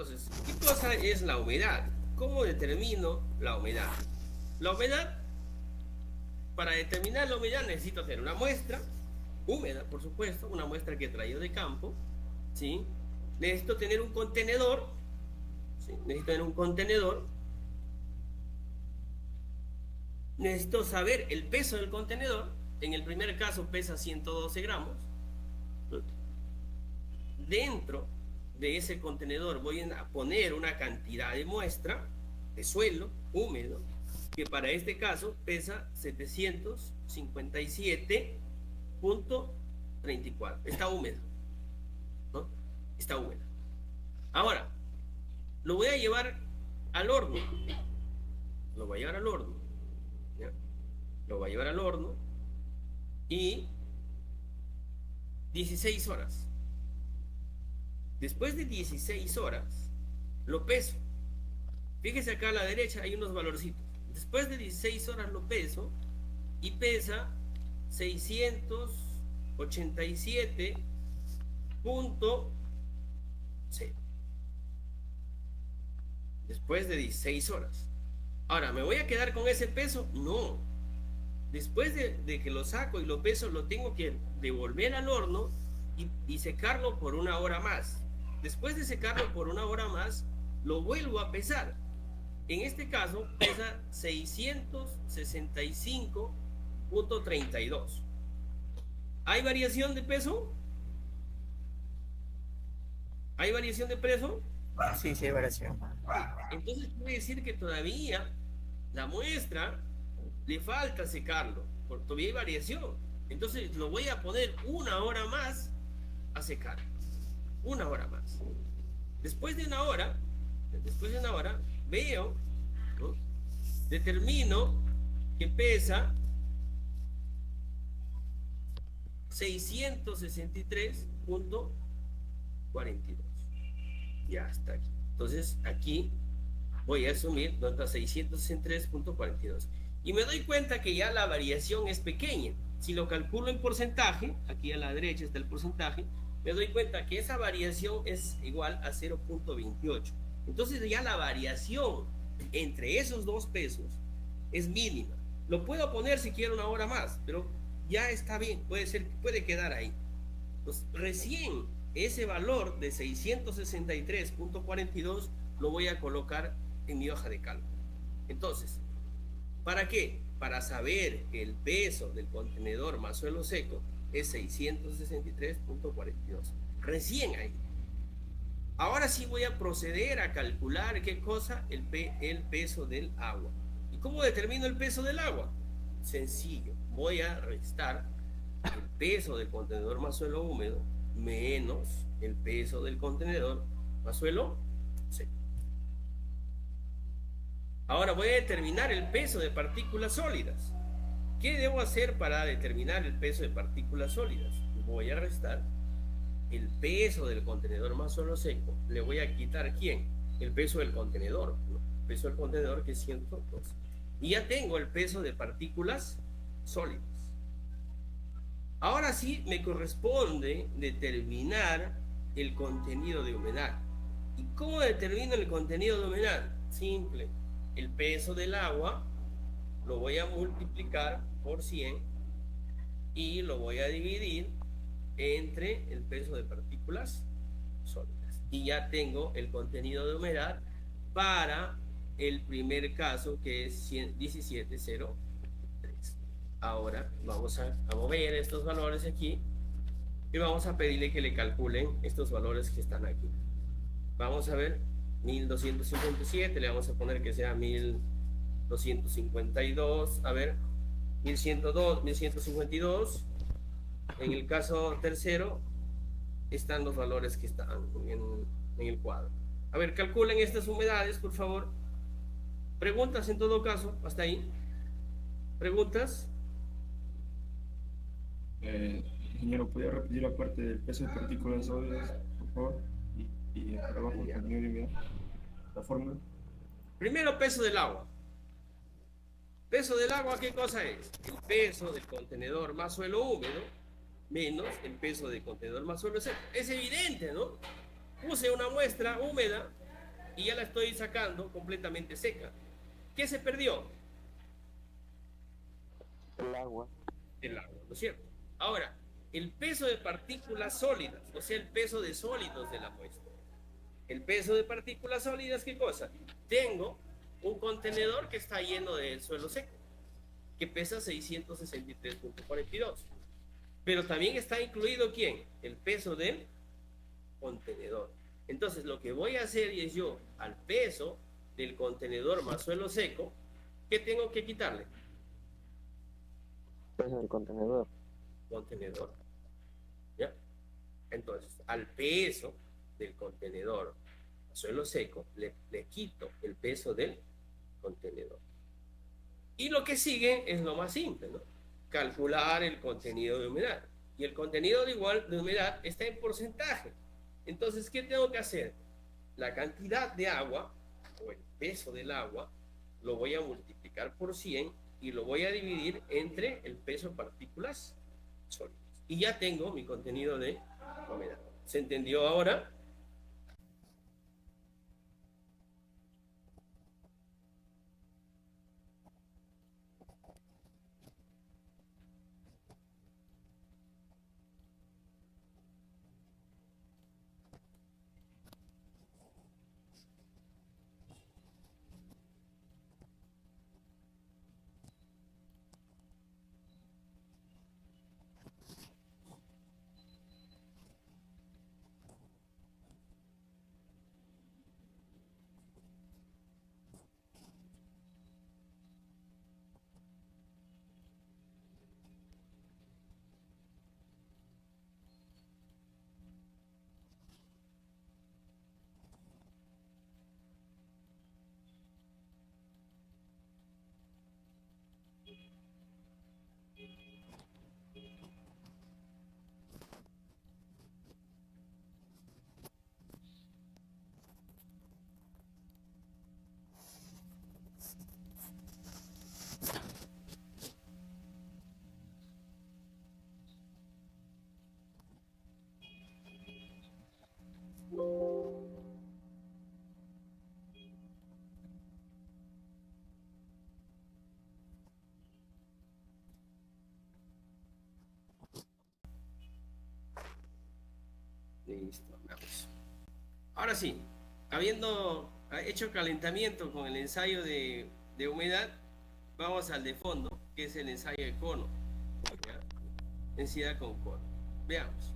Entonces, ¿qué cosa es la humedad? ¿Cómo determino la humedad? La humedad, para determinar la humedad necesito tener una muestra húmeda, por supuesto, una muestra que he traído de campo, ¿sí? Necesito tener un contenedor, ¿sí? Necesito tener un contenedor. Necesito saber el peso del contenedor. En el primer caso pesa 112 gramos. Dentro de ese contenedor voy a poner una cantidad de muestra de suelo húmedo que para este caso pesa 757.34. Está húmedo, ¿no? Está húmedo. Ahora, lo voy a llevar al horno. Lo voy a llevar al horno. ¿Ya? Lo voy a llevar al horno y 16 horas. Después de 16 horas, lo peso. Fíjese acá a la derecha hay unos valorcitos. Después de 16 horas lo peso y pesa 687.0. Después de 16 horas. Ahora, ¿me voy a quedar con ese peso? No. Después de que lo saco y lo peso, lo tengo que devolver al horno y secarlo por una hora más. Después de secarlo por una hora más, lo vuelvo a pesar. En este caso, pesa 665.32. ¿Hay variación de peso? ¿Hay variación de peso? Sí, sí, hay variación. Entonces quiere decir que todavía la muestra le falta secarlo, porque todavía hay variación. Entonces lo voy a poner una hora más a secar. Una hora más. Después de una hora, veo, ¿no? Determino que pesa 663.42. Ya está aquí. Entonces aquí voy a asumir nota 663.42. Y me doy cuenta que ya la variación es pequeña. Si lo calculo en porcentaje, aquí a la derecha está el porcentaje, me doy cuenta que esa variación es igual a 0.28. Entonces ya la variación entre esos dos pesos es mínima. Lo puedo poner si quiero una hora más, pero ya está bien, puede quedar ahí. Entonces, recién ese valor de 663.42 lo voy a colocar en mi hoja de cálculo. Entonces, ¿para qué? Para saber que el peso del contenedor más suelo seco es 663.42. Recién ahí. Ahora sí voy a proceder a calcular qué cosa, el peso del agua. ¿Y cómo determino el peso del agua? Sencillo, voy a restar el peso del contenedor más suelo húmedo menos el peso del contenedor más suelo seco. Ahora voy a determinar el peso de partículas sólidas. ¿Qué debo hacer para determinar el peso de partículas sólidas? Voy a restar el peso del contenedor más suelo seco. Le voy a quitar ¿quién? El peso del contenedor, ¿no? El peso del contenedor que es 112. Y ya tengo el peso de partículas sólidas. Ahora sí me corresponde determinar el contenido de humedad. ¿Y cómo determino el contenido de humedad? Simple. El peso del agua lo voy a multiplicar por 100 y lo voy a dividir entre el peso de partículas sólidas. Y ya tengo el contenido de humedad para el primer caso, que es 17.03. Ahora vamos a mover estos valores aquí y vamos a pedirle que le calculen estos valores que están aquí. Vamos a ver, 1257, le vamos a poner que sea 1252, a ver, 1102, 1152. En el caso tercero están los valores que están en el cuadro. A ver, calculen estas humedades, por favor. Preguntas en todo caso, hasta ahí. ¿Preguntas? Ingeniero, ¿podría repetir la parte del peso de partículas sólidas, por favor? Y para abajo, el contenido de humedad, la fórmula. Primero, peso del agua. Peso del agua, ¿qué cosa es? El peso del contenedor más suelo húmedo menos el peso del contenedor más suelo seco. Es evidente, ¿no? Puse una muestra húmeda y ya la estoy sacando completamente seca. ¿Qué se perdió? El agua. El agua, ¿no es cierto? Ahora, el peso de partículas sólidas, o sea, el peso de sólidos de la muestra. El peso de partículas sólidas, ¿qué cosa? Tengo un contenedor que está lleno de suelo seco, que pesa 663.42. Pero también está incluido, ¿quién? El peso del contenedor. Entonces, lo que voy a hacer es yo, al peso del contenedor más suelo seco, ¿qué tengo que quitarle? Peso del contenedor. Contenedor. ¿Ya? Entonces, al peso del contenedor a suelo seco, le quito el peso del contenedor. Y lo que sigue es lo más simple, ¿no? Calcular el contenido de humedad. Y el contenido de humedad está en porcentaje. Entonces, ¿qué tengo que hacer? La cantidad de agua, o el peso del agua, lo voy a multiplicar por 100 y lo voy a dividir entre el peso de partículas sólidas. Y ya tengo mi contenido de humedad. ¿Se entendió ahora? Listo, vamos. Ahora sí, habiendo hecho calentamiento con el ensayo de humedad, vamos al de fondo, que es el ensayo de cono. ¿Ya? Densidad con cono. Veamos.